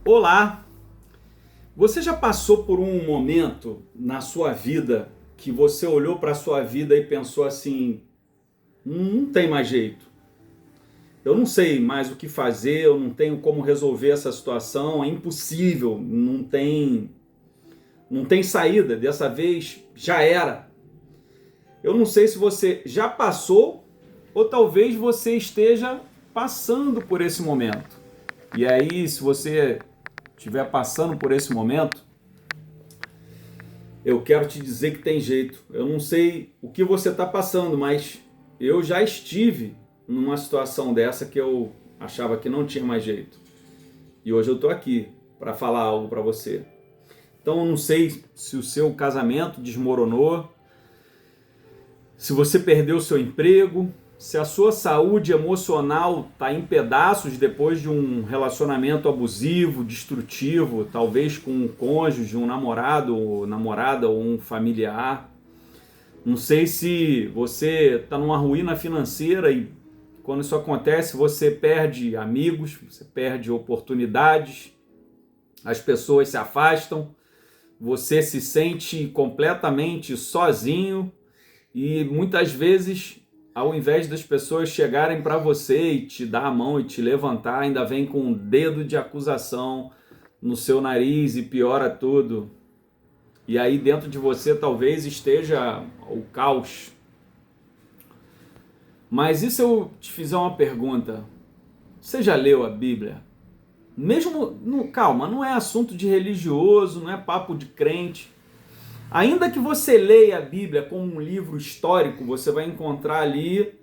Olá! Você já passou por um momento na sua vida que você olhou para a sua vida e pensou assim: não tem mais jeito, eu não sei mais o que fazer, eu não tenho como resolver essa situação, é impossível, não tem saída, dessa vez já era. Eu não sei se você já passou ou talvez você esteja passando por esse momento. E aí, se você estiver passando por esse momento, eu quero te dizer que tem jeito. Eu não sei o que você está passando, mas eu já estive numa situação dessa que eu achava que não tinha mais jeito. E hoje eu estou aqui para falar algo para você. Então eu não sei se o seu casamento desmoronou, se você perdeu o seu emprego, se a sua saúde emocional está em pedaços depois de um relacionamento abusivo, destrutivo, talvez com um cônjuge, um namorado, ou namorada ou um familiar. Não sei se você está numa ruína financeira e quando isso acontece você perde amigos, você perde oportunidades, as pessoas se afastam, você se sente completamente sozinho e muitas vezes, ao invés das pessoas chegarem para você e te dar a mão e te levantar, ainda vem com um dedo de acusação no seu nariz e piora tudo. E aí dentro de você talvez esteja o caos. Mas e se eu te fizer uma pergunta? Você já leu a Bíblia? Calma, não é assunto de religioso, não é papo de crente. Ainda que você leia a Bíblia como um livro histórico, você vai encontrar ali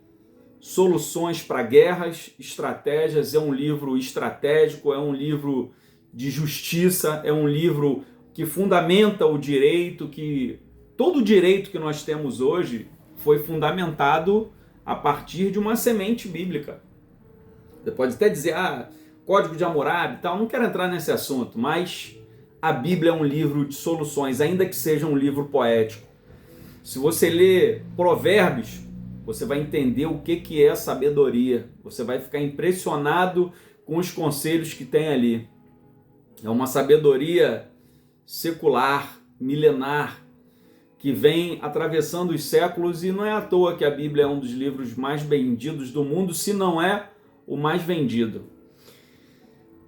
soluções para guerras, estratégias. É um livro estratégico, é um livro de justiça, é um livro que fundamenta o direito, que todo o direito que nós temos hoje foi fundamentado a partir de uma semente bíblica. Você pode até dizer, Código de Hammurabi e tal, não quero entrar nesse assunto, mas a Bíblia é um livro de soluções, ainda que seja um livro poético. Se você lê Provérbios, você vai entender o que é sabedoria. Você vai ficar impressionado com os conselhos que tem ali. É uma sabedoria secular, milenar, que vem atravessando os séculos, e não é à toa que a Bíblia é um dos livros mais vendidos do mundo, se não é o mais vendido.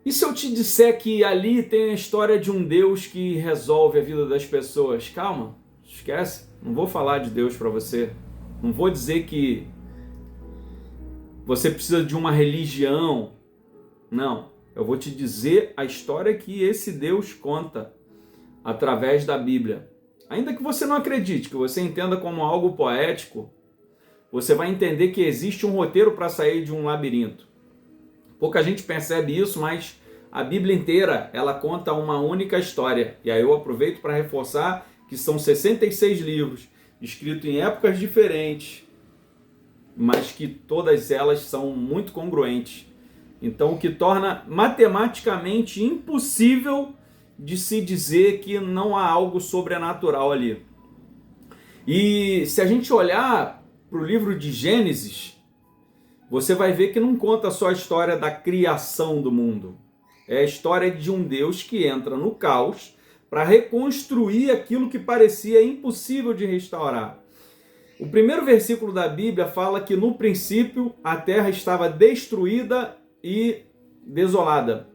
E se eu te disser que ali tem a história de um Deus que resolve a vida das pessoas? Calma, esquece, não vou falar de Deus para você. Não vou dizer que você precisa de uma religião. Não, eu vou te dizer a história que esse Deus conta através da Bíblia. Ainda que você não acredite, que você entenda como algo poético, você vai entender que existe um roteiro para sair de um labirinto. Pouca gente percebe isso, mas a Bíblia inteira, ela conta uma única história. E aí eu aproveito para reforçar que são 66 livros, escritos em épocas diferentes, mas que todas elas são muito congruentes. Então, o que torna matematicamente impossível de se dizer que não há algo sobrenatural ali. E se a gente olhar para o livro de Gênesis, você vai ver que não conta só a história da criação do mundo. É a história de um Deus que entra no caos para reconstruir aquilo que parecia impossível de restaurar. O primeiro versículo da Bíblia fala que no princípio a terra estava destruída e desolada.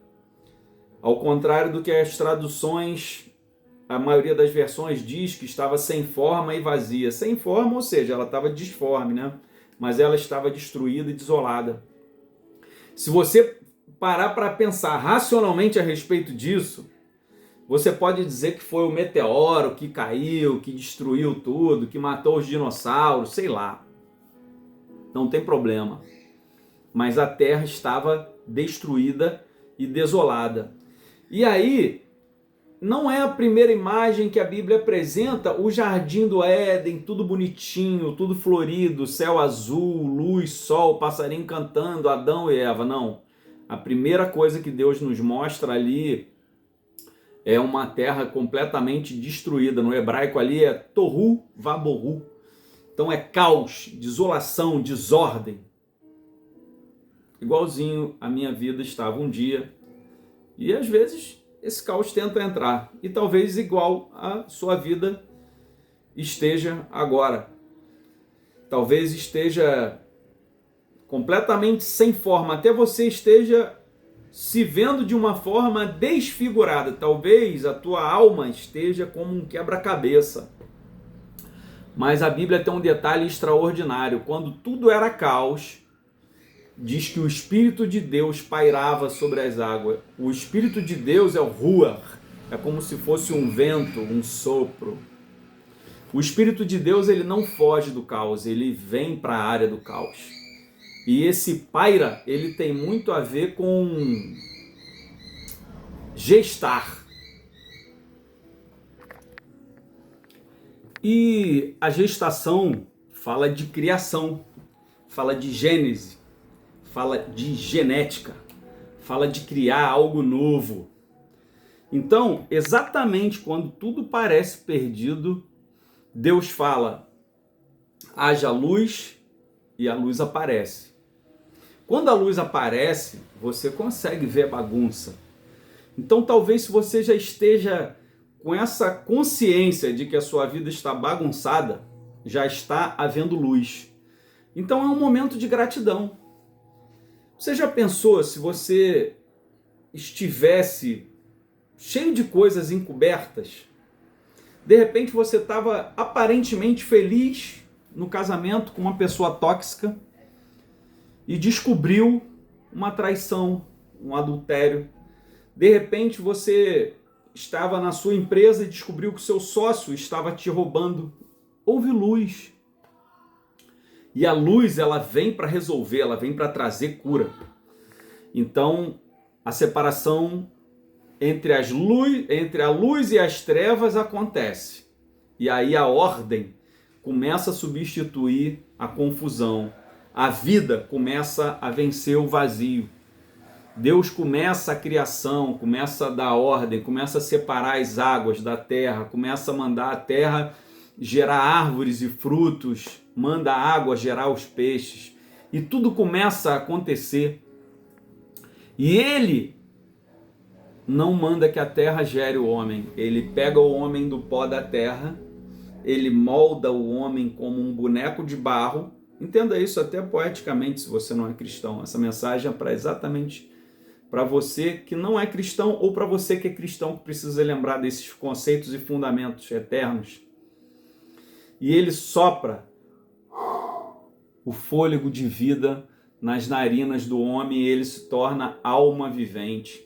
Ao contrário do que as traduções, a maioria das versões diz que estava sem forma e vazia. Sem forma, ou seja, ela estava disforme, né? Mas ela estava destruída e desolada. Se você parar para pensar racionalmente a respeito disso, você pode dizer que foi o meteoro que caiu, que destruiu tudo, que matou os dinossauros, sei lá. Não tem problema. Mas a terra estava destruída e desolada. E aí, não é a primeira imagem que a Bíblia apresenta o jardim do Éden, tudo bonitinho, tudo florido, céu azul, luz, sol, passarinho cantando, Adão e Eva. Não. A primeira coisa que Deus nos mostra ali é uma terra completamente destruída. No hebraico ali é tohu vabohu. Então é caos, desolação, desordem. Igualzinho a minha vida estava um dia. E às vezes esse caos tenta entrar, e talvez igual a sua vida esteja agora. Talvez esteja completamente sem forma, até você esteja se vendo de uma forma desfigurada. Talvez a tua alma esteja como um quebra-cabeça. Mas a Bíblia tem um detalhe extraordinário. Quando tudo era caos, diz que o Espírito de Deus pairava sobre as águas. O Espírito de Deus é o Ruach, é como se fosse um vento, um sopro. O Espírito de Deus, ele não foge do caos, ele vem para a área do caos. E esse paira, ele tem muito a ver com gestar. E a gestação fala de criação, fala de gênese, fala de genética, fala de criar algo novo. Então, exatamente quando tudo parece perdido, Deus fala, haja luz, e a luz aparece. Quando a luz aparece, você consegue ver a bagunça. Então, talvez se você já esteja com essa consciência de que a sua vida está bagunçada, já está havendo luz. Então, é um momento de gratidão. Você já pensou se você estivesse cheio de coisas encobertas? De repente você estava aparentemente feliz no casamento com uma pessoa tóxica e descobriu uma traição, um adultério. De repente você estava na sua empresa e descobriu que o seu sócio estava te roubando. Houve luz. E a luz, ela vem para resolver, ela vem para trazer cura. Então, a separação entre a luz e as trevas acontece. E aí a ordem começa a substituir a confusão. A vida começa a vencer o vazio. Deus começa a criação, começa a dar ordem, começa a separar as águas da terra, começa a mandar a terra gerar árvores e frutos, manda a água gerar os peixes. E tudo começa a acontecer. E ele não manda que a terra gere o homem. Ele pega o homem do pó da terra, ele molda o homem como um boneco de barro. Entenda isso até poeticamente, se você não é cristão. Essa mensagem é para exatamente para você que não é cristão ou para você que é cristão, que precisa lembrar desses conceitos e fundamentos eternos. E ele sopra o fôlego de vida nas narinas do homem e ele se torna alma vivente.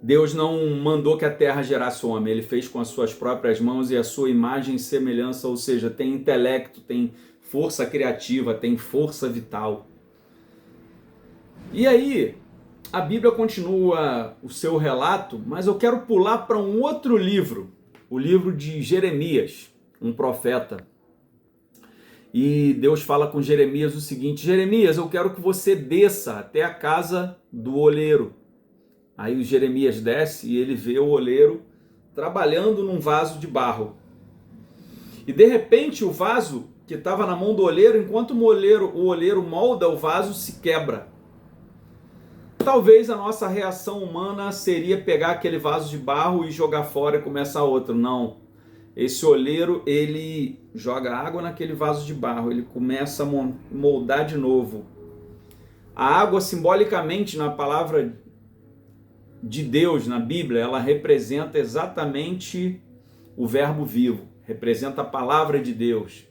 Deus não mandou que a terra gerasse o homem, ele fez com as suas próprias mãos e a sua imagem e semelhança, ou seja, tem intelecto, tem força criativa, tem força vital. E aí, a Bíblia continua o seu relato, mas eu quero pular para um outro livro, o livro de Jeremias, um profeta. E Deus fala com Jeremias o seguinte: Jeremias, eu quero que você desça até a casa do oleiro. Aí o Jeremias desce e ele vê o oleiro trabalhando num vaso de barro. E de repente o vaso que estava na mão do oleiro, enquanto o oleiro molda o vaso, se quebra. Talvez a nossa reação humana seria pegar aquele vaso de barro e jogar fora e começar outro. Não. Esse oleiro, ele joga água naquele vaso de barro, ele começa a moldar de novo. A água, simbolicamente, na palavra de Deus, na Bíblia, ela representa exatamente o verbo vivo, representa a palavra de Deus,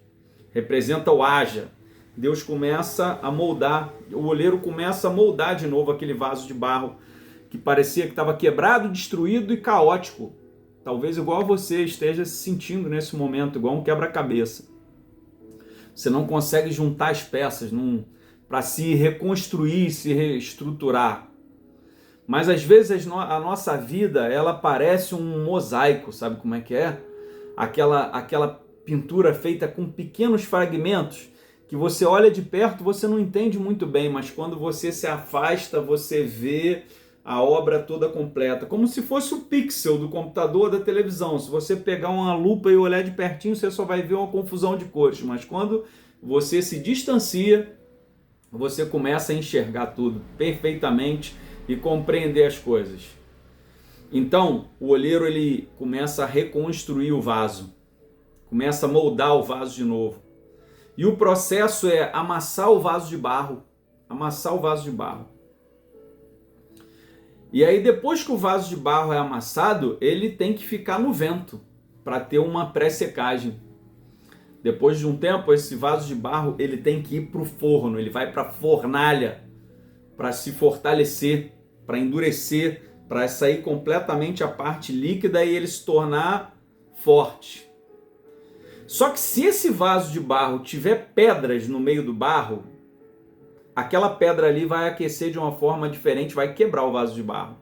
representa o haja. Deus começa a moldar, o oleiro começa a moldar de novo aquele vaso de barro que parecia que estava quebrado, destruído e caótico. Talvez igual você esteja se sentindo nesse momento, igual um quebra-cabeça. Você não consegue juntar as peças para se reconstruir, se reestruturar. Mas às vezes a nossa vida, ela parece um mosaico, sabe como é que é? Aquela pintura feita com pequenos fragmentos, que você olha de perto, você não entende muito bem, mas quando você se afasta, você vê a obra toda completa, como se fosse o pixel do computador, da televisão. Se você pegar uma lupa e olhar de pertinho, você só vai ver uma confusão de cores, mas quando você se distancia, você começa a enxergar tudo perfeitamente e compreender as coisas. Então, o olheiro ele começa a reconstruir o vaso, começa a moldar o vaso de novo. E o processo é amassar o vaso de barro, amassar o vaso de barro. E aí depois que o vaso de barro é amassado, ele tem que ficar no vento para ter uma pré-secagem. Depois de um tempo, esse vaso de barro ele tem que ir para o forno, ele vai para a fornalha para se fortalecer, para endurecer, para sair completamente a parte líquida e ele se tornar forte. Só que se esse vaso de barro tiver pedras no meio do barro, aquela pedra ali vai aquecer de uma forma diferente, vai quebrar o vaso de barro.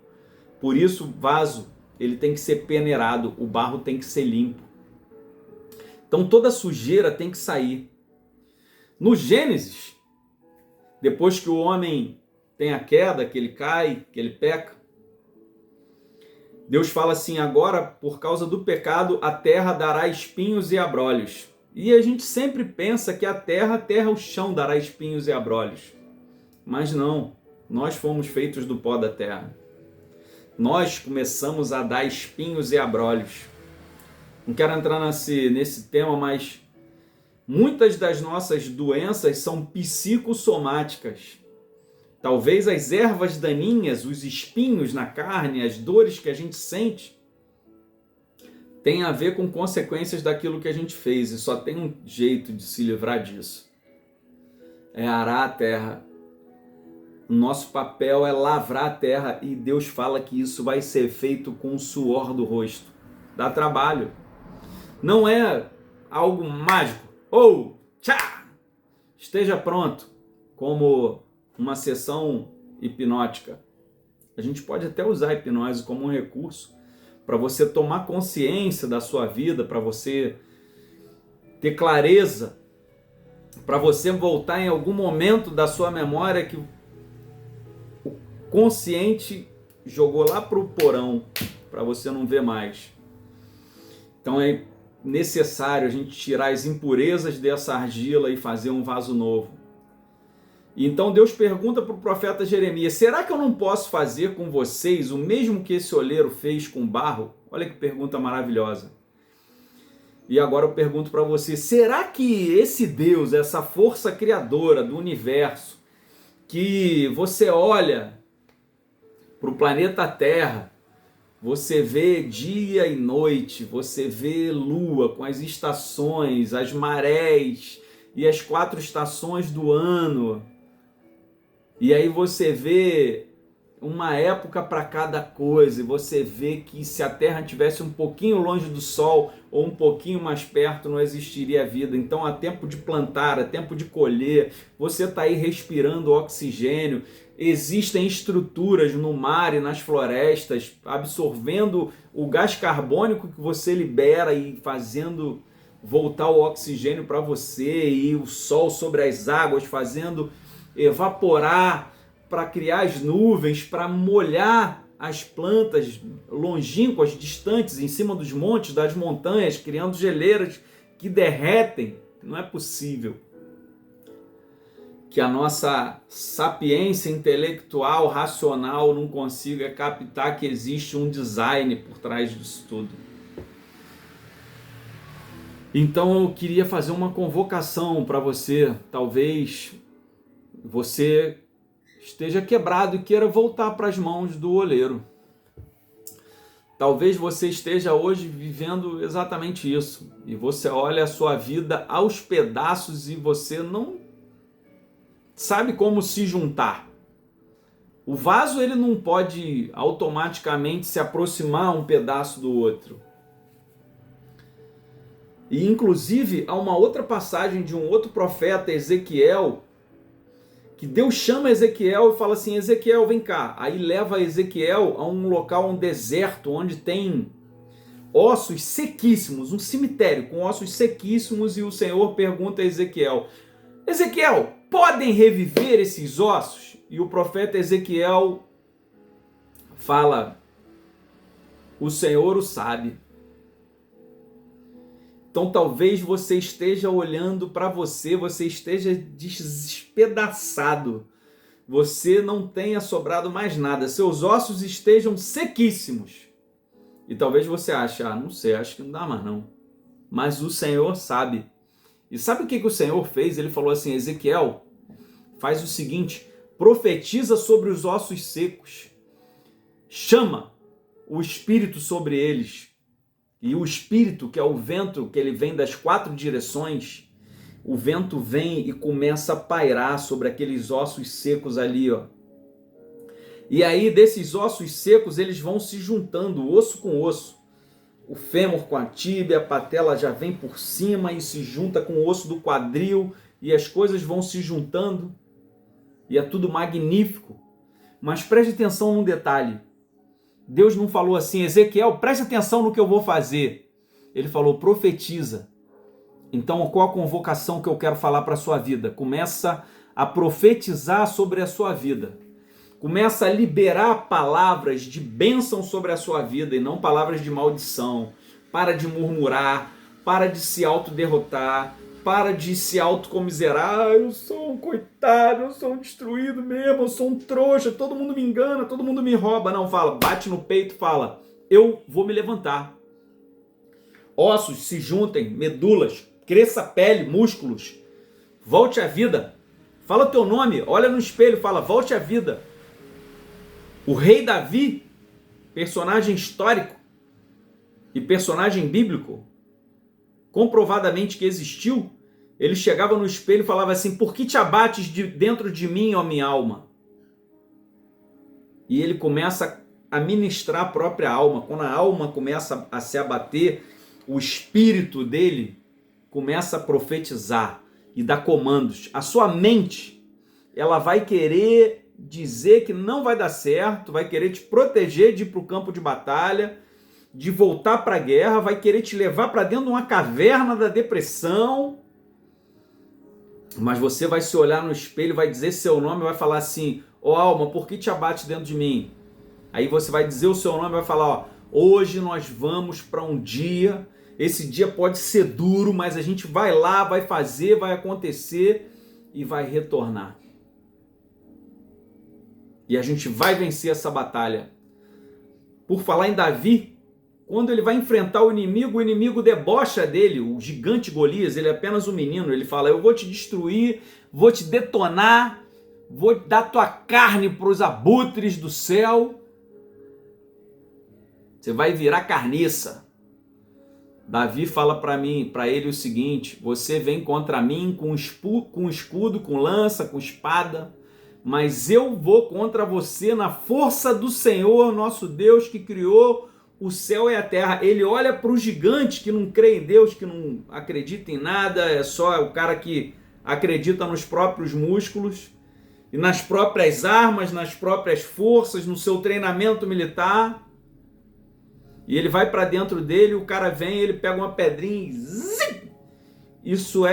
Por isso, o vaso ele tem que ser peneirado, o barro tem que ser limpo. Então toda a sujeira tem que sair. No Gênesis, depois que o homem tem a queda, que ele cai, que ele peca, Deus fala assim: agora, por causa do pecado, a terra dará espinhos e abrolhos. E a gente sempre pensa que a terra, o chão dará espinhos e abrolhos. Mas não, nós fomos feitos do pó da terra. Nós começamos a dar espinhos e abrolhos. Não quero entrar nesse tema, mas muitas das nossas doenças são psicossomáticas. Talvez as ervas daninhas, os espinhos na carne, as dores que a gente sente, tenham a ver com consequências daquilo que a gente fez. E só tem um jeito de se livrar disso. É arar a terra. O nosso papel é lavrar a terra e Deus fala que isso vai ser feito com o suor do rosto. Dá trabalho. Não é algo mágico. Tchá! Esteja pronto, como uma sessão hipnótica. A gente pode até usar a hipnose como um recurso para você tomar consciência da sua vida, para você ter clareza, para você voltar em algum momento da sua memória que o consciente jogou lá para o porão, para você não ver mais. Então é necessário a gente tirar as impurezas dessa argila e fazer um vaso novo. Então Deus pergunta para o profeta Jeremias: será que eu não posso fazer com vocês o mesmo que esse oleiro fez com barro? Olha que pergunta maravilhosa. E agora eu pergunto para você: será que esse Deus, essa força criadora do universo, que você olha para o planeta Terra, você vê dia e noite, você vê lua com as estações, as marés e as 4 estações do ano. E aí você vê uma época para cada coisa, e você vê que se a Terra estivesse um pouquinho longe do Sol ou um pouquinho mais perto, não existiria vida. Então há tempo de plantar, há tempo de colher, você está aí respirando oxigênio, existem estruturas no mar e nas florestas absorvendo o gás carbônico que você libera e fazendo voltar o oxigênio para você, e o sol sobre as águas fazendo evaporar para criar as nuvens, para molhar as plantas longínquas, distantes, em cima dos montes, das montanhas, criando geleiras que derretem. Não é possível que a nossa sapiência intelectual, racional, não consiga captar que existe um design por trás disso tudo. Então eu queria fazer uma convocação para você. Talvez você esteja quebrado e queira voltar para as mãos do oleiro. Talvez você esteja hoje vivendo exatamente isso. E você olha a sua vida aos pedaços e você não sabe como se juntar. O vaso ele não pode automaticamente se aproximar um pedaço do outro. E inclusive há uma outra passagem de um outro profeta, Ezequiel, que Deus chama Ezequiel e fala assim: Ezequiel, vem cá. Aí leva Ezequiel a um local, um deserto, onde tem ossos sequíssimos, um cemitério com ossos sequíssimos, e o Senhor pergunta a Ezequiel: Ezequiel, podem reviver esses ossos? E o profeta Ezequiel fala: o Senhor o sabe. Então talvez você esteja olhando para você esteja despedaçado, você não tenha sobrado mais nada, seus ossos estejam sequíssimos. E talvez você ache, não sei, acho que não dá mais não. Mas o Senhor sabe. E sabe o que o Senhor fez? Ele falou assim, Ezequiel, faz o seguinte, profetiza sobre os ossos secos, chama o Espírito sobre eles, e o Espírito, que é o vento, que ele vem das 4 direções, o vento vem e começa a pairar sobre aqueles ossos secos ali, ó. E aí desses ossos secos eles vão se juntando, osso com osso. O fêmur com a tíbia, a patela já vem por cima e se junta com o osso do quadril e as coisas vão se juntando e é tudo magnífico. Mas preste atenção num detalhe. Deus não falou assim, Ezequiel, preste atenção no que eu vou fazer. Ele falou, profetiza. Então, qual a convocação que eu quero falar para a sua vida? Começa a profetizar sobre a sua vida. Começa a liberar palavras de bênção sobre a sua vida e não palavras de maldição. Para de murmurar, para de se autoderrotar, para de se autocomiserar. Eu sou um coitado, eu sou um destruído mesmo, eu sou um trouxa, todo mundo me engana, todo mundo me rouba. Não, fala, bate no peito, fala, eu vou me levantar. Ossos se juntem, medulas, cresça pele, músculos, volte à vida. Fala o teu nome, olha no espelho, fala, volte à vida. O rei Davi, personagem histórico e personagem bíblico, comprovadamente que existiu, ele chegava no espelho e falava assim, por que te abates dentro de mim, ó minha alma? E ele começa a ministrar a própria alma. Quando a alma começa a se abater, o espírito dele começa a profetizar e dar comandos. A sua mente, ela vai querer dizer que não vai dar certo, vai querer te proteger de ir para o campo de batalha, de voltar para a guerra, vai querer te levar para dentro de uma caverna da depressão, mas você vai se olhar no espelho, vai dizer seu nome, vai falar assim, ó alma, por que te abate dentro de mim? Aí você vai dizer o seu nome, vai falar, ó, hoje nós vamos para um dia, esse dia pode ser duro, mas a gente vai lá, vai fazer, vai acontecer e vai retornar. E a gente vai vencer essa batalha. Por falar em Davi, quando ele vai enfrentar o inimigo debocha dele, o gigante Golias, ele é apenas um menino, ele fala, eu vou te destruir, vou te detonar, vou dar tua carne para os abutres do céu, você vai virar carniça. Davi fala para ele o seguinte, você vem contra mim com escudo, com lança, com espada, mas eu vou contra você na força do Senhor, nosso Deus, que criou o céu e a terra. Ele olha para o gigante que não crê em Deus, que não acredita em nada, é só o cara que acredita nos próprios músculos e nas próprias armas, nas próprias forças, no seu treinamento militar. E ele vai para dentro dele, o cara vem, ele pega uma pedrinha e zim! Isso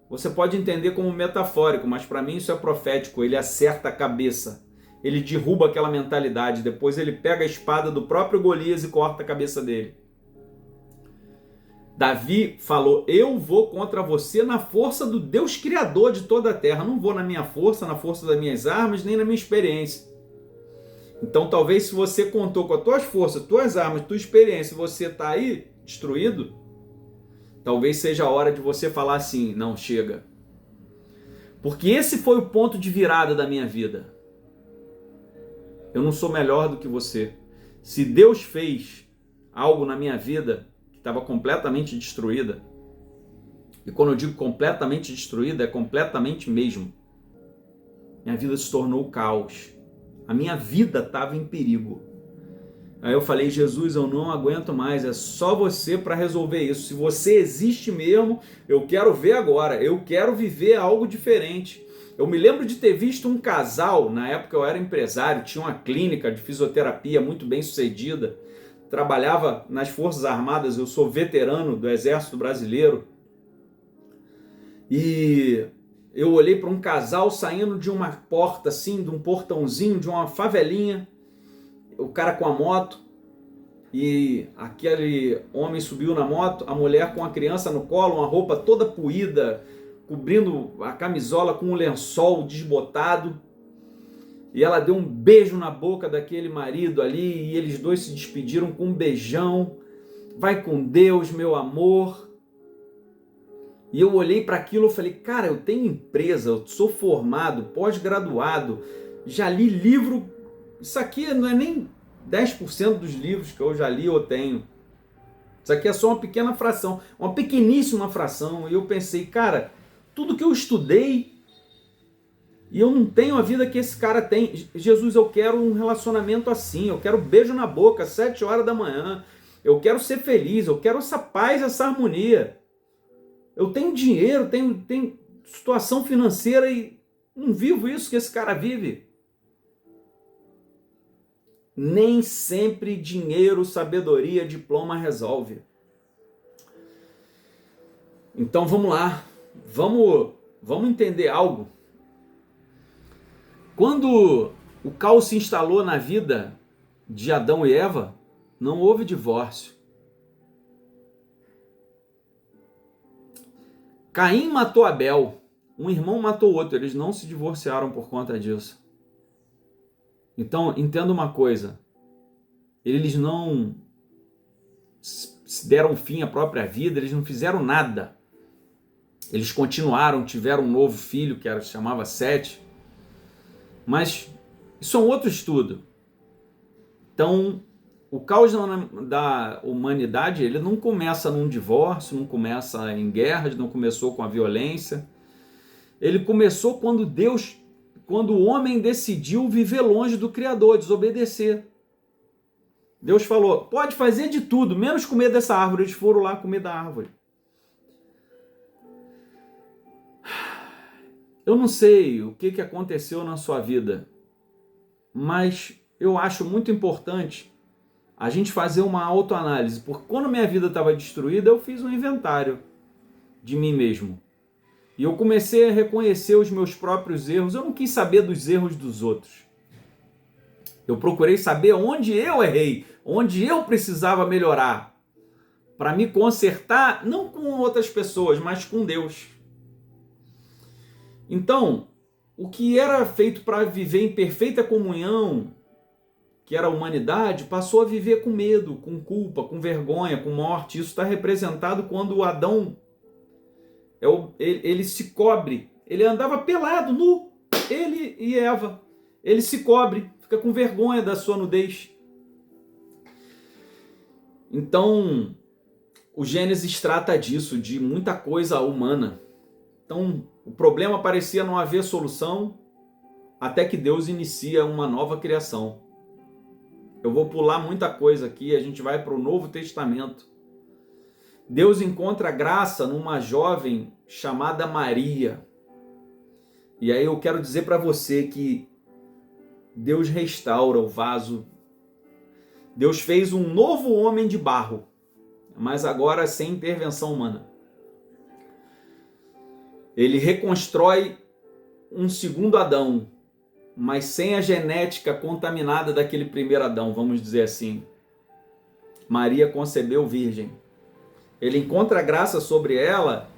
você pode entender como metafórico, mas para mim isso é profético. Ele acerta a cabeça, ele derruba aquela mentalidade, depois ele pega a espada do próprio Golias e corta a cabeça dele. Davi falou, eu vou contra você na força do Deus Criador de toda a terra, não vou na minha força, na força das minhas armas, nem na minha experiência. Então talvez se você contou com as tuas forças, tuas armas, tua experiência, você está aí destruído, talvez seja a hora de você falar assim, não, chega. Porque esse foi o ponto de virada da minha vida. Eu não sou melhor do que você. Se Deus fez algo na minha vida que estava completamente destruída, e quando eu digo completamente destruída, é completamente mesmo. Minha vida se tornou caos. A minha vida estava em perigo. Aí eu falei, Jesus, eu não aguento mais, é só você para resolver isso. Se você existe mesmo, eu quero ver agora, eu quero viver algo diferente. Eu me lembro de ter visto um casal, na época eu era empresário, tinha uma clínica de fisioterapia muito bem sucedida, trabalhava nas Forças Armadas, eu sou veterano do Exército Brasileiro, e eu olhei para um casal saindo de uma porta assim, de um portãozinho, de uma favelinha, o cara com a moto, e aquele homem subiu na moto, a mulher com a criança no colo, uma roupa toda puída, cobrindo a camisola com um lençol desbotado, e ela deu um beijo na boca daquele marido ali, e eles dois se despediram com um beijão. Vai com Deus, meu amor. E eu olhei para aquilo e falei, cara, eu tenho empresa, eu sou formado, pós-graduado, já li livro, isso aqui não é nem 10% dos livros que eu já li ou tenho. Isso aqui é só uma pequena fração, uma pequeníssima fração. E eu pensei, cara, tudo que eu estudei e eu não tenho a vida que esse cara tem. Jesus, eu quero um relacionamento assim, eu quero beijo na boca, 7 horas da manhã. Eu quero ser feliz, eu quero essa paz, essa harmonia. Eu tenho dinheiro, tenho situação financeira e não vivo isso que esse cara vive. Nem sempre dinheiro, sabedoria, diploma resolve. Então vamos lá, vamos entender algo. Quando o caos se instalou na vida de Adão e Eva, não houve divórcio. Caim matou Abel, um irmão matou o outro, eles não se divorciaram por conta disso. Então, entenda uma coisa, eles não se deram fim à própria vida, eles não fizeram nada. Eles continuaram, tiveram um novo filho, que se chamava Sete, mas isso é um outro estudo. Então, o caos da humanidade, ele não começa num divórcio, não começa em guerras, não começou com a violência. Ele começou quando o homem decidiu viver longe do Criador, desobedecer. Deus falou, pode fazer de tudo, menos comer dessa árvore. Eles foram lá comer da árvore. Eu não sei o que aconteceu na sua vida, mas eu acho muito importante a gente fazer uma autoanálise, porque quando minha vida estava destruída, eu fiz um inventário de mim mesmo. E eu comecei a reconhecer os meus próprios erros. Eu não quis saber dos erros dos outros. Eu procurei saber onde eu errei, onde eu precisava melhorar, para me consertar, não com outras pessoas, mas com Deus. Então, o que era feito para viver em perfeita comunhão, que era a humanidade, passou a viver com medo, com culpa, com vergonha, com morte. Isso está representado quando o Adão, ele se cobre, ele andava pelado, nu, ele e Eva. Ele se cobre, fica com vergonha da sua nudez. Então, o Gênesis trata disso, de muita coisa humana. Então, o problema parecia não haver solução, até que Deus inicia uma nova criação. Eu vou pular muita coisa aqui, a gente vai para o Novo Testamento. Deus encontra graça numa jovem chamada Maria. E aí eu quero dizer para você que Deus restaura o vaso. Deus fez um novo homem de barro, mas agora sem intervenção humana. Ele reconstrói um segundo Adão, mas sem a genética contaminada daquele primeiro Adão, vamos dizer assim. Maria concebeu virgem. Ele encontra graça sobre ela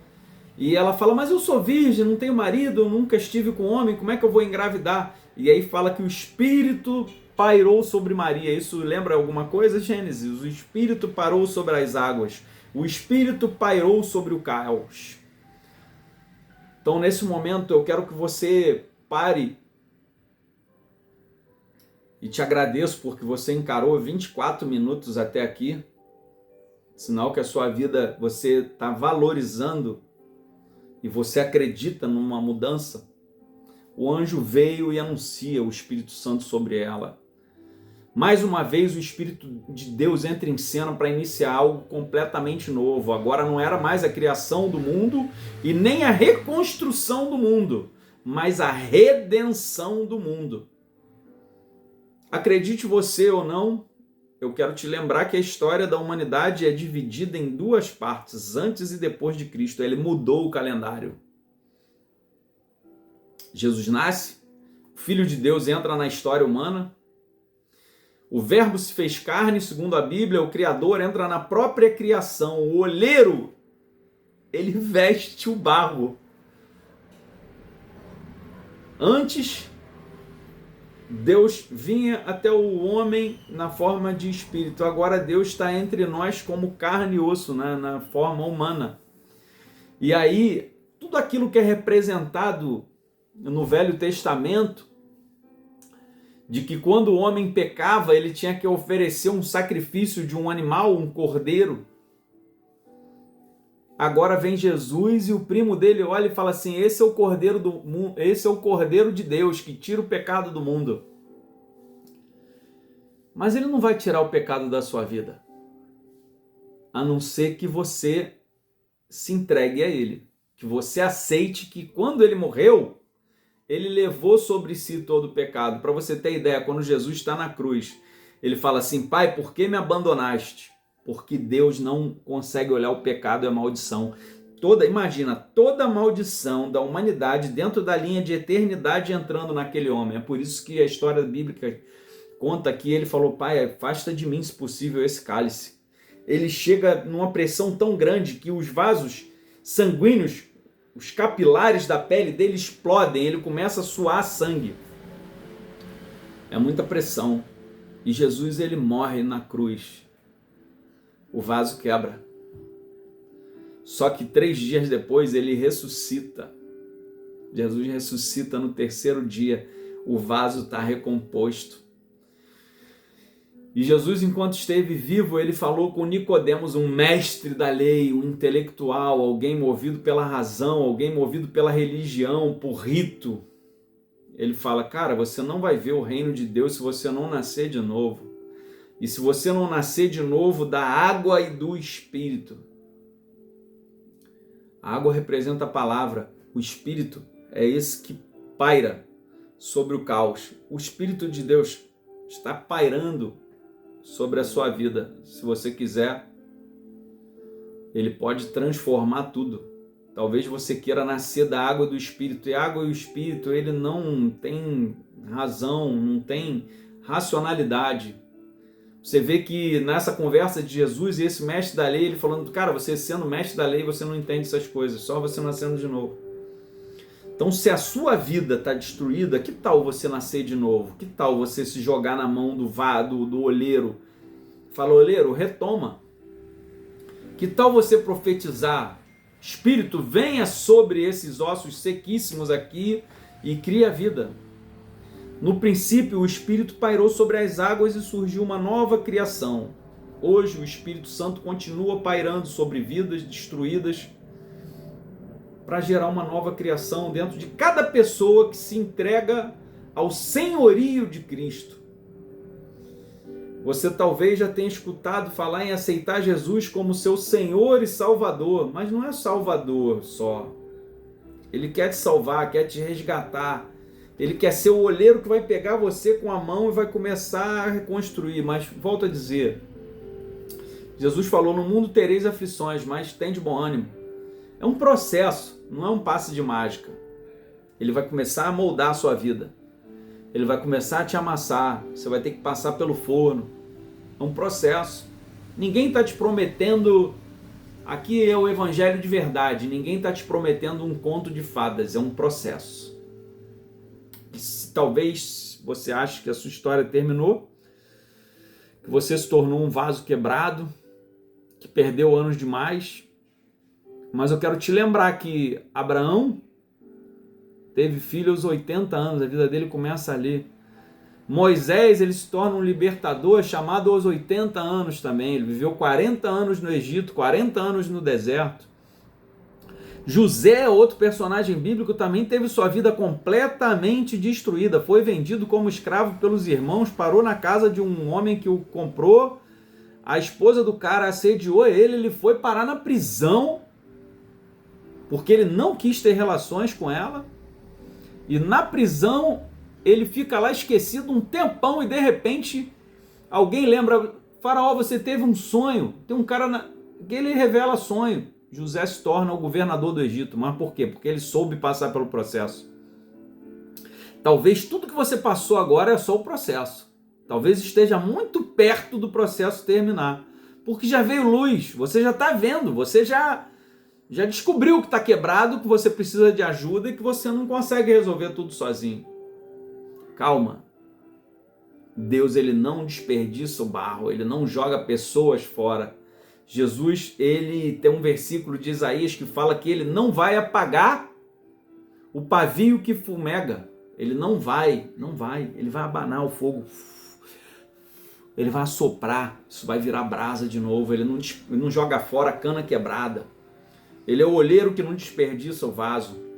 e ela fala, mas eu sou virgem, não tenho marido, eu nunca estive com homem, como é que eu vou engravidar? E aí fala que o Espírito pairou sobre Maria. Isso lembra alguma coisa, Gênesis? O Espírito parou sobre as águas. O Espírito pairou sobre o caos. Então, nesse momento, eu quero que você pare e te agradeço porque você encarou 24 minutos até aqui. Sinal que a sua vida, você está valorizando e você acredita numa mudança. O anjo veio e anuncia o Espírito Santo sobre ela. Mais uma vez o Espírito de Deus entra em cena para iniciar algo completamente novo. Agora não era mais a criação do mundo e nem a reconstrução do mundo, mas a redenção do mundo. Acredite você ou não, eu quero te lembrar que a história da humanidade é dividida em duas partes, antes e depois de Cristo. Ele mudou o calendário. Jesus nasce, o Filho de Deus entra na história humana, o Verbo se fez carne, segundo a Bíblia, o Criador entra na própria criação, o olheiro, ele veste o barro. Antes Deus vinha até o homem na forma de espírito. Agora Deus está entre nós como carne e osso, né? Na forma humana. E aí, tudo aquilo que é representado no Velho Testamento, de que quando o homem pecava, ele tinha que oferecer um sacrifício de um animal, um cordeiro. Agora vem Jesus e o primo dele olha e fala assim: esse é o cordeiro do mundo, esse é o cordeiro de Deus que tira o pecado do mundo. Mas ele não vai tirar o pecado da sua vida, a não ser que você se entregue a ele, que você aceite que quando ele morreu, ele levou sobre si todo o pecado. Para você ter ideia, quando Jesus está na cruz, ele fala assim: Pai, por que me abandonaste? Porque Deus não consegue olhar o pecado e a maldição. Imagina, toda a maldição da humanidade dentro da linha de eternidade entrando naquele homem. É por isso que a história bíblica conta que ele falou: Pai, afasta de mim, se possível, esse cálice. Ele chega numa pressão tão grande que os vasos sanguíneos, os capilares da pele dele explodem, ele começa a suar sangue. É muita pressão. E Jesus, ele morre na cruz. O vaso quebra. Só que 3 dias depois ele ressuscita. Jesus ressuscita no 3º dia. O vaso está recomposto. E Jesus, enquanto esteve vivo, ele falou com Nicodemos, um mestre da lei, um intelectual, alguém movido pela razão, alguém movido pela religião, por rito. Ele fala: cara, você não vai ver o reino de Deus se você não nascer de novo. E se você não nascer de novo da água e do Espírito. A água representa a palavra, o Espírito é esse que paira sobre o caos. O Espírito de Deus está pairando sobre a sua vida. Se você quiser, ele pode transformar tudo. Talvez você queira nascer da água e do Espírito. E a água e o Espírito, ele não tem razão, não tem racionalidade. Você vê que nessa conversa de Jesus e esse mestre da lei, ele falando: cara, você sendo mestre da lei, você não entende essas coisas, só você nascendo de novo. Então, se a sua vida está destruída, que tal você nascer de novo? Que tal você se jogar na mão do olheiro? Fala: olheiro, retoma. Que tal você profetizar? Espírito, venha sobre esses ossos sequíssimos aqui e cria vida. No princípio, o Espírito pairou sobre as águas e surgiu uma nova criação. Hoje, o Espírito Santo continua pairando sobre vidas destruídas para gerar uma nova criação dentro de cada pessoa que se entrega ao senhorio de Cristo. Você talvez já tenha escutado falar em aceitar Jesus como seu Senhor e Salvador, mas não é Salvador só. Ele quer te salvar, quer te resgatar. Ele quer ser o olheiro que vai pegar você com a mão e vai começar a reconstruir. Mas volto a dizer, Jesus falou: no mundo tereis aflições, mas tem de bom ânimo. É um processo, não é um passe de mágica. Ele vai começar a moldar a sua vida. Ele vai começar a te amassar. Você vai ter que passar pelo forno. É um processo. Ninguém está te prometendo... Aqui é o evangelho de verdade. Ninguém está te prometendo um conto de fadas. É um processo. Talvez você ache que a sua história terminou, que você se tornou um vaso quebrado, que perdeu anos demais. Mas eu quero te lembrar que Abraão teve filho aos 80 anos, a vida dele começa ali. Moisés, ele se torna um libertador chamado aos 80 anos também. Ele viveu 40 anos no Egito, 40 anos no deserto. José, outro personagem bíblico, também teve sua vida completamente destruída. Foi vendido como escravo pelos irmãos, parou na casa de um homem que o comprou. A esposa do cara assediou ele foi parar na prisão porque ele não quis ter relações com ela. E na prisão ele fica lá esquecido um tempão e de repente alguém lembra: Faraó, você teve um sonho. Tem um cara que ele revela sonho. José se torna o governador do Egito. Mas por quê? Porque ele soube passar pelo processo. Talvez tudo que você passou agora é só o processo. Talvez esteja muito perto do processo terminar. Porque já veio luz, você já está vendo, você já descobriu que está quebrado, que você precisa de ajuda e que você não consegue resolver tudo sozinho. Calma, Deus, ele não desperdiça o barro, ele não joga pessoas fora. Jesus, ele tem um versículo de Isaías que fala que ele não vai apagar o pavio que fumega. Ele não vai, ele vai abanar o fogo. Ele vai assoprar, isso vai virar brasa de novo. Ele não joga fora a cana quebrada. Ele é o olheiro que não desperdiça o vaso.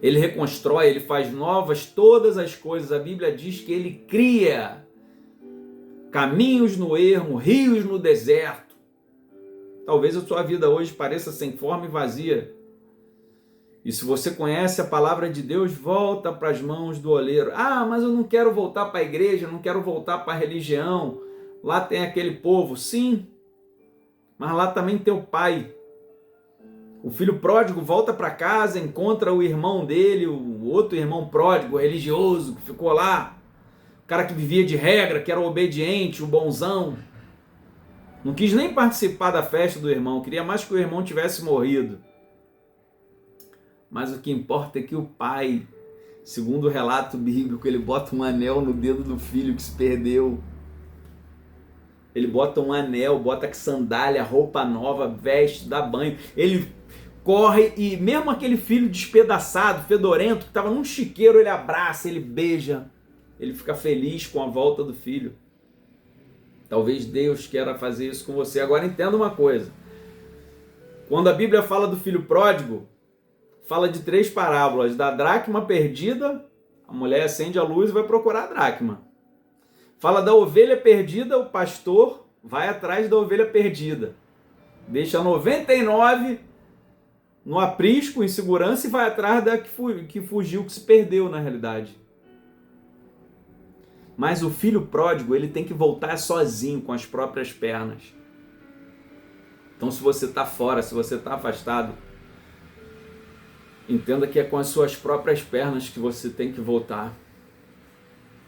Ele reconstrói, ele faz novas todas as coisas. A Bíblia diz que ele cria caminhos no ermo, rios no deserto. Talvez a sua vida hoje pareça sem forma e vazia. E se você conhece a palavra de Deus, volta para as mãos do oleiro. Ah, mas eu não quero voltar para a igreja, não quero voltar para a religião. Lá tem aquele povo. Sim, mas lá também tem o pai. O filho pródigo volta para casa, encontra o irmão dele, o outro irmão pródigo, religioso, que ficou lá. O cara que vivia de regra, que era o obediente, o bonzão. Não quis nem participar da festa do irmão, queria mais que o irmão tivesse morrido. Mas o que importa é que o pai, segundo o relato bíblico, ele bota um anel no dedo do filho que se perdeu. Ele bota um anel, bota sandália, roupa nova, veste, dá banho. Ele corre e mesmo aquele filho despedaçado, fedorento, que estava num chiqueiro, ele abraça, ele beija. Ele fica feliz com a volta do filho. Talvez Deus queira fazer isso com você. Agora entenda uma coisa. Quando a Bíblia fala do filho pródigo, fala de 3 parábolas. Da dracma perdida, a mulher acende a luz e vai procurar a dracma. Fala da ovelha perdida, o pastor vai atrás da ovelha perdida. Deixa 99 no aprisco, em segurança, e vai atrás da que fugiu, que se perdeu na realidade. Mas o filho pródigo, ele tem que voltar sozinho, com as próprias pernas. Então, se você está fora, se você está afastado, entenda que é com as suas próprias pernas que você tem que voltar.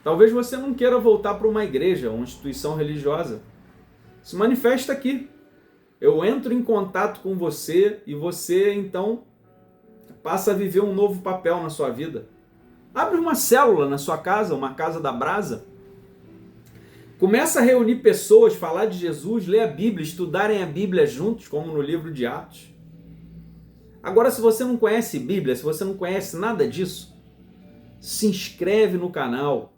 Talvez você não queira voltar para uma igreja, uma instituição religiosa. Se manifesta aqui. Eu entro em contato com você e você, então, passa a viver um novo papel na sua vida. Abre uma célula na sua casa, uma casa da brasa. Começa a reunir pessoas, falar de Jesus, ler a Bíblia, estudarem a Bíblia juntos, como no livro de Atos. Agora, se você não conhece Bíblia, se você não conhece nada disso, se inscreve no canal,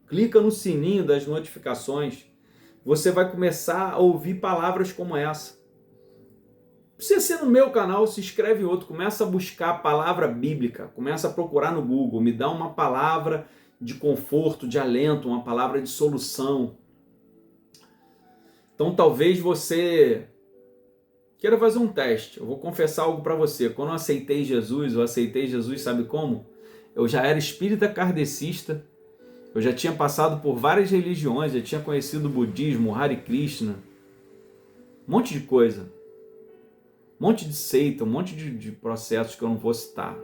clica no sininho das notificações, você vai começar a ouvir palavras como essa. Precisa ser no meu canal, se inscreve em outro, começa a buscar a palavra bíblica, começa a procurar no Google, me dá uma palavra de conforto, de alento, uma palavra de solução. Então talvez você queira fazer um teste. Eu vou confessar algo para você. Quando eu aceitei Jesus, sabe como? Eu já era espírita kardecista, eu já tinha passado por várias religiões, já tinha conhecido o budismo, o Hare Krishna, um monte de coisa. Um monte de seita, um monte de processos que eu não vou citar.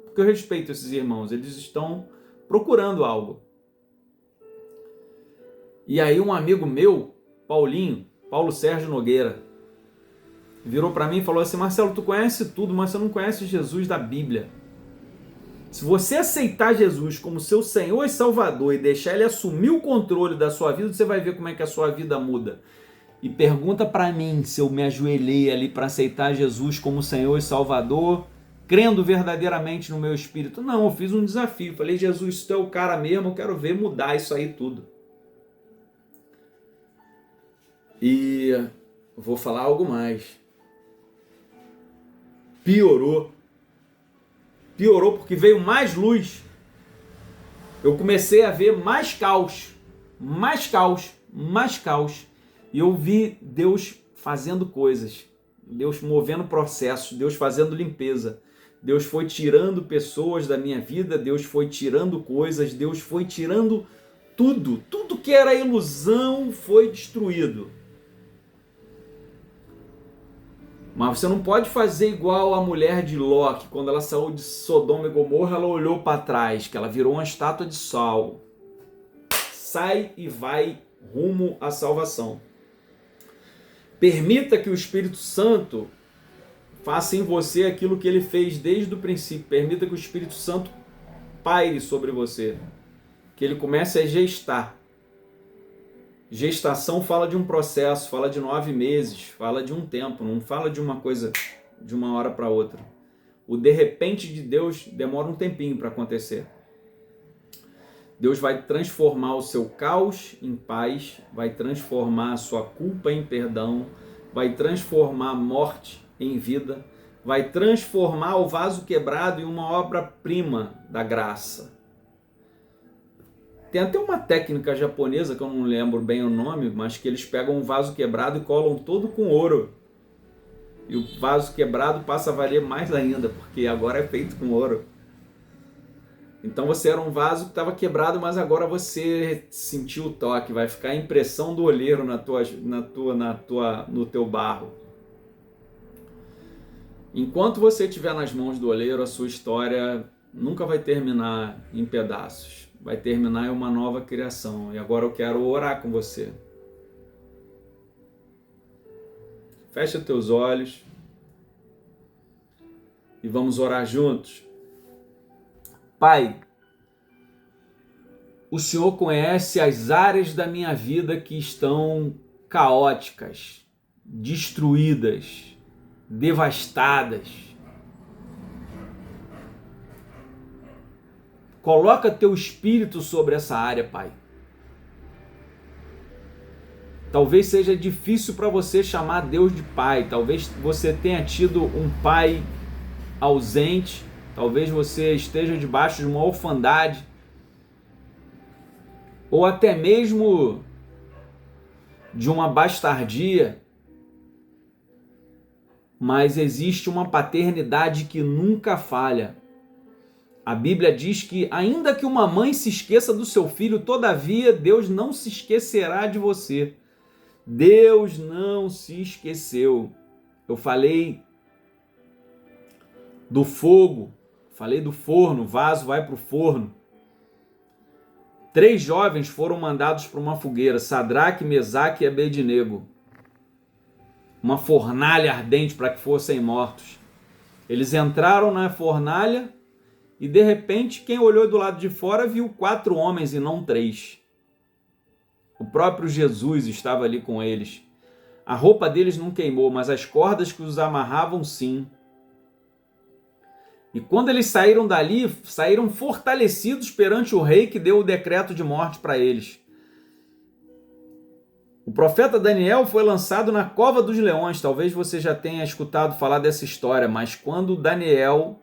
Porque eu respeito esses irmãos, eles estão procurando algo. E aí um amigo meu, Paulo Sérgio Nogueira, virou para mim e falou assim: Marcelo, tu conhece tudo, mas você não conhece Jesus da Bíblia. Se você aceitar Jesus como seu Senhor e Salvador e deixar Ele assumir o controle da sua vida, você vai ver como é que a sua vida muda. E pergunta para mim se eu me ajoelhei ali para aceitar Jesus como Senhor e Salvador, crendo verdadeiramente no meu espírito. Não, eu fiz um desafio. Falei: Jesus, se tu é o cara mesmo, eu quero ver mudar isso aí tudo. E vou falar algo mais. Piorou porque veio mais luz. Eu comecei a ver mais caos. E eu vi Deus fazendo coisas, Deus movendo processos, Deus fazendo limpeza. Deus foi tirando pessoas da minha vida, Deus foi tirando coisas, Deus foi tirando tudo. Tudo que era ilusão foi destruído. Mas você não pode fazer igual a mulher de Ló, que quando ela saiu de Sodoma e Gomorra, ela olhou para trás, que ela virou uma estátua de sal. Sai e vai rumo à salvação. Permita que o Espírito Santo faça em você aquilo que ele fez desde o princípio. Permita que o Espírito Santo paire sobre você. que ele comece a gestar. Gestação fala de um processo, fala de 9 meses, fala de um tempo, não fala de uma coisa de uma hora para outra. O de repente de Deus demora um tempinho para acontecer. Deus vai transformar o seu caos em paz, vai transformar a sua culpa em perdão, vai transformar a morte em vida, vai transformar o vaso quebrado em uma obra-prima da graça. Tem até uma técnica japonesa, que eu não lembro bem o nome, mas que eles pegam um vaso quebrado e colam todo com ouro. E o vaso quebrado passa a valer mais ainda, porque agora é feito com ouro. Então você era um vaso que estava quebrado, mas agora você sentiu o toque, vai ficar a impressão do olheiro no teu barro. Enquanto você estiver nas mãos do olheiro, a sua história nunca vai terminar em pedaços. Vai terminar em uma nova criação. E agora eu quero orar com você. Fecha teus olhos e vamos orar juntos. Pai, o Senhor conhece as áreas da minha vida que estão caóticas, destruídas, devastadas. Coloca teu espírito sobre essa área, Pai. Talvez seja difícil para você chamar Deus de Pai. Talvez você tenha tido um pai ausente. Talvez você esteja debaixo de uma orfandade. Ou até mesmo de uma bastardia. Mas existe uma paternidade que nunca falha. A Bíblia diz que ainda que uma mãe se esqueça do seu filho, todavia Deus não se esquecerá de você. Deus não se esqueceu. Eu falei do fogo, falei do forno, o vaso vai para o forno. 3 jovens foram mandados para uma fogueira, Sadraque, Mesaque e Abednego. Uma fornalha ardente para que fossem mortos. Eles entraram na fornalha e de repente quem olhou do lado de fora viu 4 homens e não 3. O próprio Jesus estava ali com eles. A roupa deles não queimou, mas as cordas que os amarravam sim. E quando eles saíram dali, saíram fortalecidos perante o rei que deu o decreto de morte para eles. O profeta Daniel foi lançado na cova dos leões. Talvez você já tenha escutado falar dessa história, mas quando Daniel,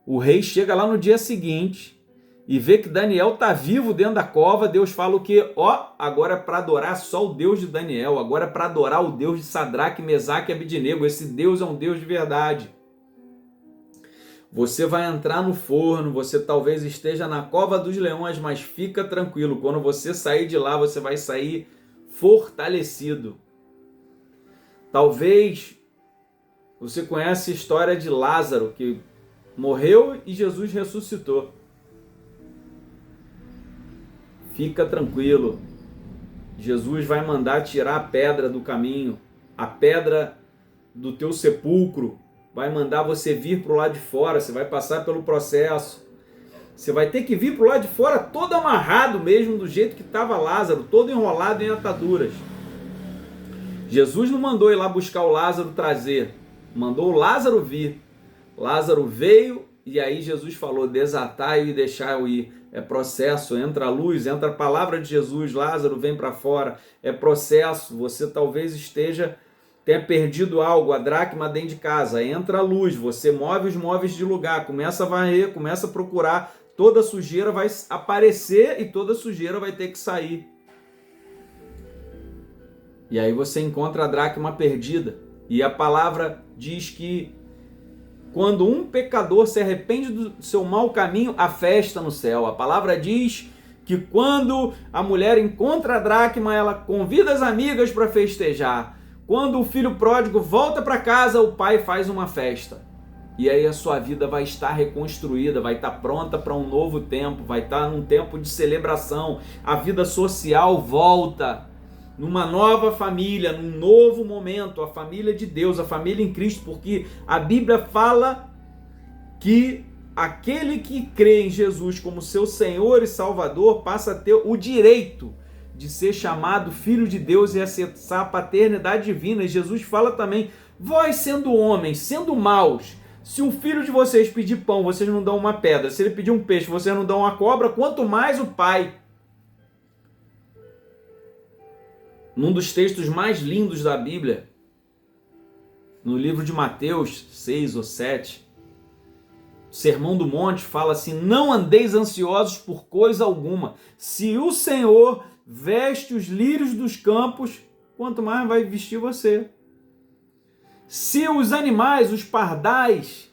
o rei, chega lá no dia seguinte e vê que Daniel está vivo dentro da cova, Deus fala o quê? Agora é para adorar só o Deus de Daniel, agora é para adorar o Deus de Sadraque, Mesaque e Abednego. Esse Deus é um Deus de verdade. Você vai entrar no forno, você talvez esteja na cova dos leões, mas fica tranquilo, quando você sair de lá, você vai sair fortalecido. Talvez você conheça a história de Lázaro, que morreu e Jesus ressuscitou. Fica tranquilo. Jesus vai mandar tirar a pedra do caminho, a pedra do teu sepulcro. Vai mandar você vir para o lado de fora, você vai passar pelo processo. Você vai ter que vir para o lado de fora todo amarrado mesmo, do jeito que estava Lázaro, todo enrolado em ataduras. Jesus não mandou ir lá buscar o Lázaro trazer, mandou o Lázaro vir. Lázaro veio e aí Jesus falou, desatai-o e deixai-o ir. É processo, entra a luz, entra a palavra de Jesus, Lázaro vem para fora. É processo, você talvez tenha perdido algo, a dracma dentro de casa, entra a luz, você move os móveis de lugar, começa a varrer, começa a procurar, toda sujeira vai aparecer e toda sujeira vai ter que sair. E aí você encontra a dracma perdida. E a palavra diz que quando um pecador se arrepende do seu mau caminho, há festa no céu. A palavra diz que quando a mulher encontra a dracma, ela convida as amigas para festejar. Quando o filho pródigo volta para casa, o pai faz uma festa. E aí a sua vida vai estar reconstruída, vai estar pronta para um novo tempo, vai estar num tempo de celebração. A vida social volta numa nova família, num novo momento, a família de Deus, a família em Cristo, porque a Bíblia fala que aquele que crê em Jesus como seu Senhor e Salvador passa a ter o direito de ser chamado filho de Deus e acessar a paternidade divina. E Jesus fala também: vós sendo homens, sendo maus, se um filho de vocês pedir pão, vocês não dão uma pedra. Se ele pedir um peixe, vocês não dão uma cobra, quanto mais o Pai. Num dos textos mais lindos da Bíblia, no livro de Mateus 6 ou 7, o Sermão do Monte fala assim: não andeis ansiosos por coisa alguma. Se o Senhor veste os lírios dos campos, quanto mais vai vestir você. Se os animais, os pardais,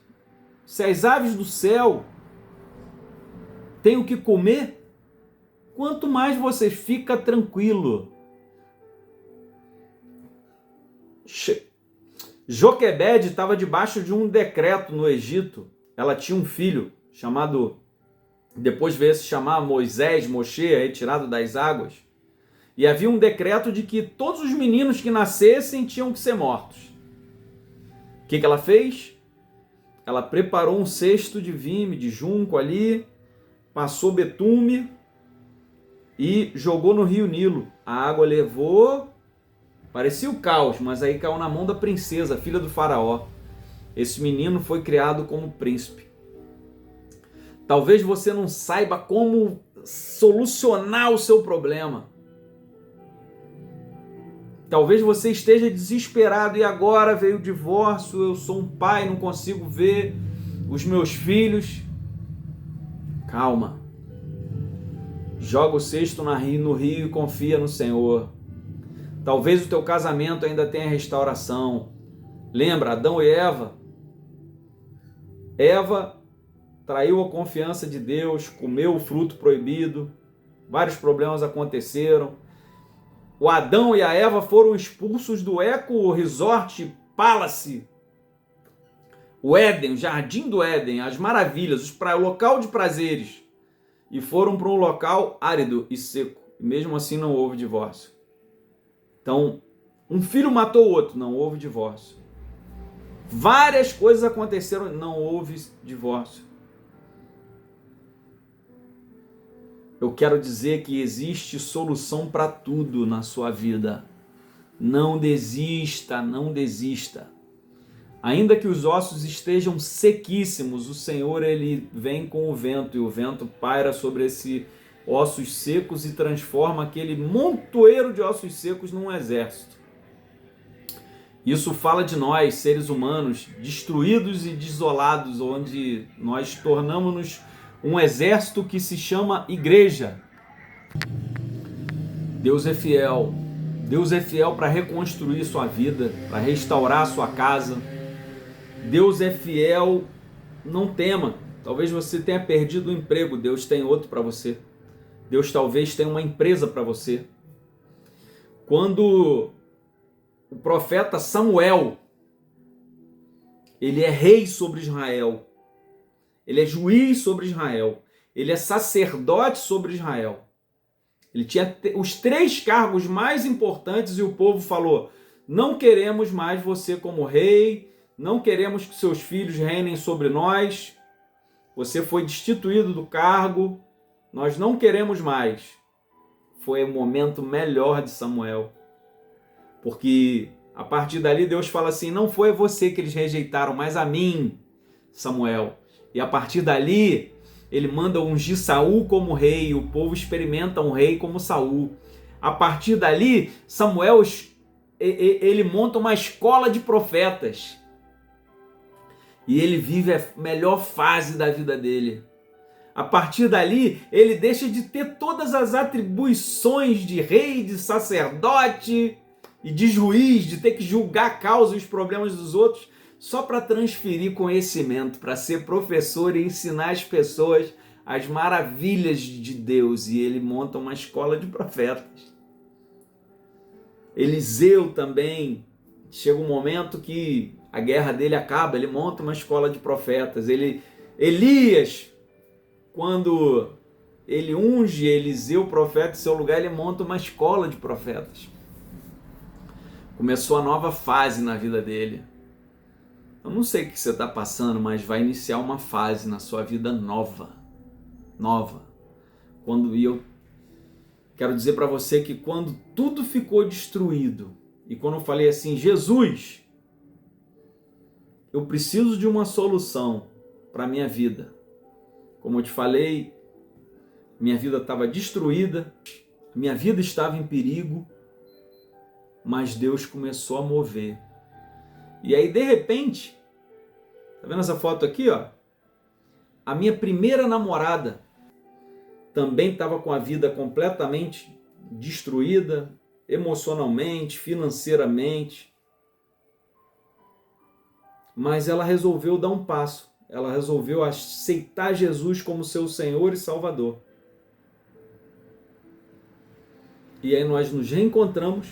se as aves do céu têm o que comer, quanto mais você fica tranquilo. Joquebede estava debaixo de um decreto no Egito. Ela tinha um filho chamado, depois veio se chamar Moisés, Moshe, retirado das águas. E havia um decreto de que todos os meninos que nascessem tinham que ser mortos. O que ela fez? Ela preparou um cesto de vime, de junco ali, passou betume e jogou no rio Nilo. A água levou, parecia o caos, mas aí caiu na mão da princesa, filha do faraó. Esse menino foi criado como príncipe. Talvez você não saiba como solucionar o seu problema. Talvez você esteja desesperado e agora veio o divórcio, eu sou um pai, não consigo ver os meus filhos. Calma. Joga o cesto no rio e confia no Senhor. Talvez o teu casamento ainda tenha restauração. Lembra, Adão e Eva? Eva traiu a confiança de Deus, comeu o fruto proibido, vários problemas aconteceram. O Adão e a Eva foram expulsos do Eco Resort Palace, o Éden, o Jardim do Éden, as maravilhas, o local de prazeres, e foram para um local árido e seco. E mesmo assim não houve divórcio. Então, um filho matou o outro, não houve divórcio. Várias coisas aconteceram, não houve divórcio. Eu quero dizer que existe solução para tudo na sua vida. Não desista, não desista. Ainda que os ossos estejam sequíssimos, o Senhor ele vem com o vento e o vento paira sobre esses ossos secos e transforma aquele montoeiro de ossos secos num exército. Isso fala de nós, seres humanos, destruídos e desolados, onde nós tornamos-nos um exército que se chama igreja. Deus é fiel. Deus é fiel para reconstruir sua vida, para restaurar sua casa. Deus é fiel, não tema. Talvez você tenha perdido o emprego, Deus tem outro para você. Deus talvez tenha uma empresa para você. Quando o profeta Samuel, ele é rei sobre Israel, ele é juiz sobre Israel, ele é sacerdote sobre Israel. Ele tinha os 3 cargos mais importantes e o povo falou: não queremos mais você como rei, não queremos que seus filhos reinem sobre nós, você foi destituído do cargo, nós não queremos mais. Foi o momento melhor de Samuel, porque a partir dali Deus fala assim: não foi você que eles rejeitaram, mas a mim, Samuel. E a partir dali, ele manda ungir Saul como rei, o povo experimenta um rei como Saul. A partir dali, Samuel, ele monta uma escola de profetas. E ele vive a melhor fase da vida dele. A partir dali, ele deixa de ter todas as atribuições de rei, de sacerdote e de juiz, de ter que julgar a causa e os problemas dos outros, só para transferir conhecimento, para ser professor e ensinar as pessoas as maravilhas de Deus. E ele monta uma escola de profetas. Eliseu também, chega um momento que a guerra dele acaba, ele monta uma escola de profetas. Elias, quando ele unge Eliseu, profeta, em seu lugar, ele monta uma escola de profetas. Começou a nova fase na vida dele. Eu não sei o que você está passando, mas vai iniciar uma fase na sua vida nova. E eu quero dizer para você que quando tudo ficou destruído, e quando eu falei assim, Jesus, eu preciso de uma solução para a minha vida. Como eu te falei, minha vida estava destruída, minha vida estava em perigo, mas Deus começou a mover. E aí, de repente, tá vendo essa foto aqui, ó? A minha primeira namorada também estava com a vida completamente destruída, emocionalmente, financeiramente. Mas ela resolveu dar um passo. Ela resolveu aceitar Jesus como seu Senhor e Salvador. E aí nós nos reencontramos.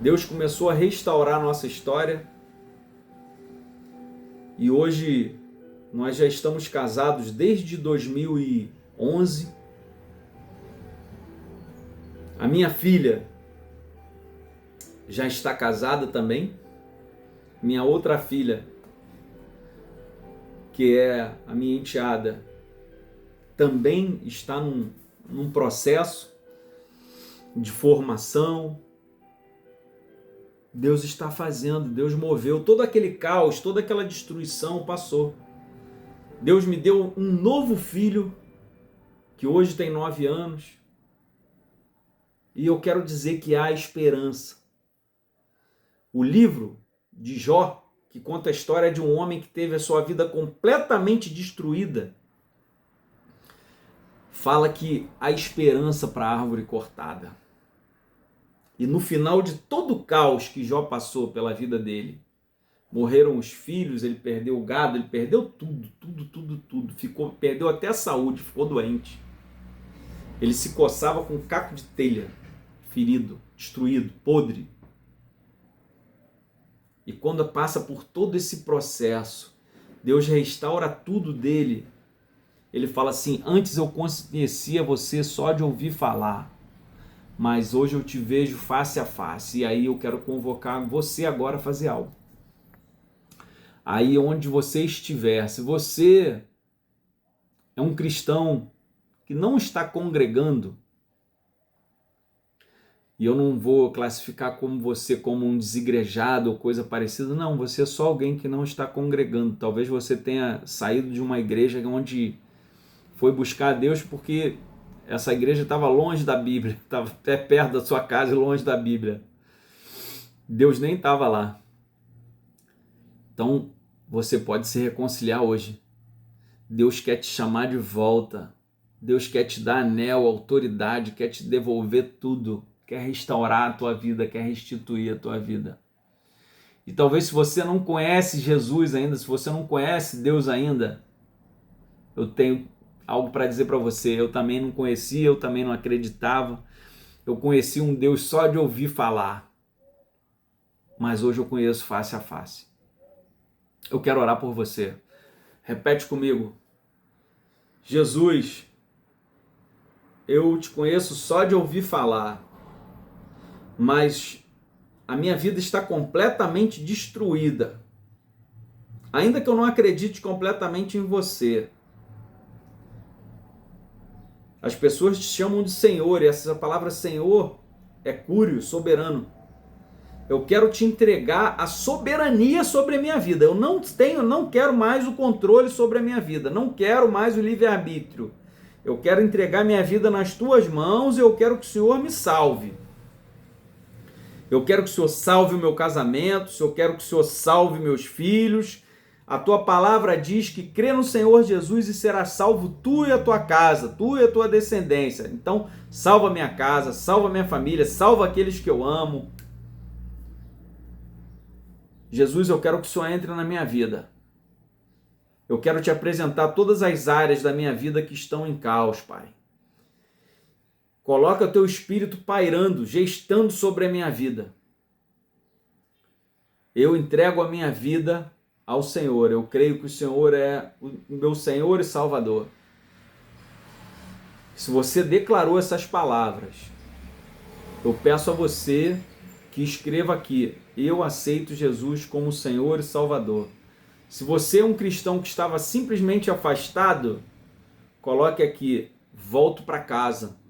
Deus começou a restaurar a nossa história. E hoje nós já estamos casados desde 2011. A minha filha já está casada também. Minha outra filha, que é a minha enteada, também está num processo de formação. Deus está fazendo, Deus moveu. Todo aquele caos, toda aquela destruição passou. Deus me deu um novo filho, que hoje tem 9 anos. E eu quero dizer que há esperança. O livro de Jó, que conta a história de um homem que teve a sua vida completamente destruída, fala que há esperança para a árvore cortada. E no final de todo o caos que Jó passou pela vida dele, morreram os filhos, ele perdeu o gado, ele perdeu tudo. Perdeu até a saúde, ficou doente. Ele se coçava com um caco de telha, ferido, destruído, podre. E quando passa por todo esse processo, Deus restaura tudo dele. Ele fala assim, antes eu conhecia você só de ouvir falar, mas hoje eu te vejo face a face, e aí eu quero convocar você agora a fazer algo. Aí onde você estiver, se você é um cristão que não está congregando, e eu não vou classificar como você como um desigrejado ou coisa parecida, não, você é só alguém que não está congregando. Talvez você tenha saído de uma igreja onde foi buscar a Deus porque essa igreja estava longe da Bíblia, estava até perto da sua casa e longe da Bíblia. Deus nem estava lá. Então, você pode se reconciliar hoje. Deus quer te chamar de volta. Deus quer te dar anel, autoridade, quer te devolver tudo. Quer restaurar a tua vida, quer restituir a tua vida. E talvez se você não conhece Jesus ainda, se você não conhece Deus ainda, eu tenho algo para dizer para você. Eu também não conhecia, eu também não acreditava. Eu conheci um Deus só de ouvir falar. Mas hoje eu conheço face a face. Eu quero orar por você. Repete comigo. Jesus, eu te conheço só de ouvir falar, mas a minha vida está completamente destruída. Ainda que eu não acredite completamente em você. As pessoas te chamam de Senhor, e essa palavra Senhor é cúrio, soberano. Eu quero te entregar a soberania sobre a minha vida. Eu não quero mais o controle sobre a minha vida. Não quero mais o livre-arbítrio. Eu quero entregar minha vida nas tuas mãos e eu quero que o Senhor me salve. Eu quero que o Senhor salve o meu casamento, eu quero que o Senhor salve meus filhos. A tua palavra diz que crê no Senhor Jesus e será salvo tu e a tua casa, tu e a tua descendência. Então, salva minha casa, salva minha família, salva aqueles que eu amo. Jesus, eu quero que o Senhor entre na minha vida. Eu quero te apresentar todas as áreas da minha vida que estão em caos, Pai. Coloca o teu Espírito pairando, gestando sobre a minha vida. Eu entrego a minha vida ao Senhor. Eu creio que o Senhor é o meu Senhor e Salvador. Se você declarou essas palavras, eu peço a você que escreva aqui: eu aceito Jesus como Senhor e Salvador. Se você é um cristão que estava simplesmente afastado, coloque aqui: volto para casa.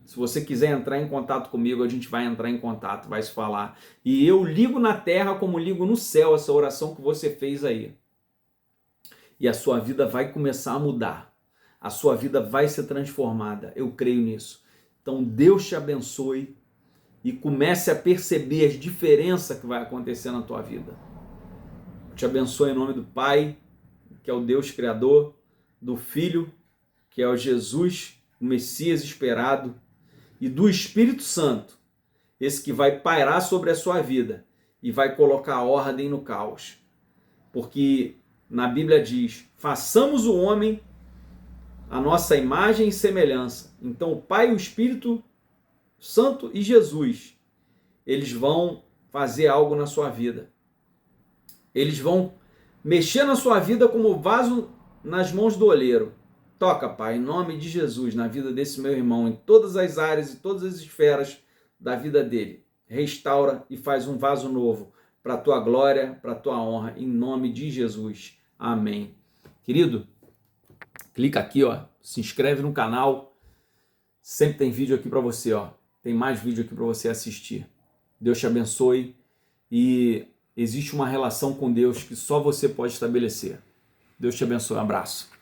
Se você quiser entrar em contato comigo, a gente vai entrar em contato, vai se falar. E eu ligo na terra como ligo no céu essa oração que você fez aí. E a sua vida vai começar a mudar. A sua vida vai ser transformada. Eu creio nisso. Então Deus te abençoe e comece a perceber as diferenças que vai acontecer na tua vida. Eu te abençoe em nome do Pai, que é o Deus Criador, do Filho, que é o Jesus, o Messias esperado, e do Espírito Santo, esse que vai pairar sobre a sua vida e vai colocar ordem no caos. Porque na Bíblia diz: façamos o homem a nossa imagem e semelhança. Então o Pai, o Espírito Santo e Jesus, eles vão fazer algo na sua vida. Eles vão mexer na sua vida como vaso nas mãos do oleiro. Toca, Pai, em nome de Jesus, na vida desse meu irmão, em todas as áreas e todas as esferas da vida dele. Restaura e faz um vaso novo para a tua glória, para a tua honra, em nome de Jesus. Amém. Querido, clica aqui, ó, se inscreve no canal. Sempre tem vídeo aqui para você, ó. Tem mais vídeo aqui para você assistir. Deus te abençoe e existe uma relação com Deus que só você pode estabelecer. Deus te abençoe. Um abraço.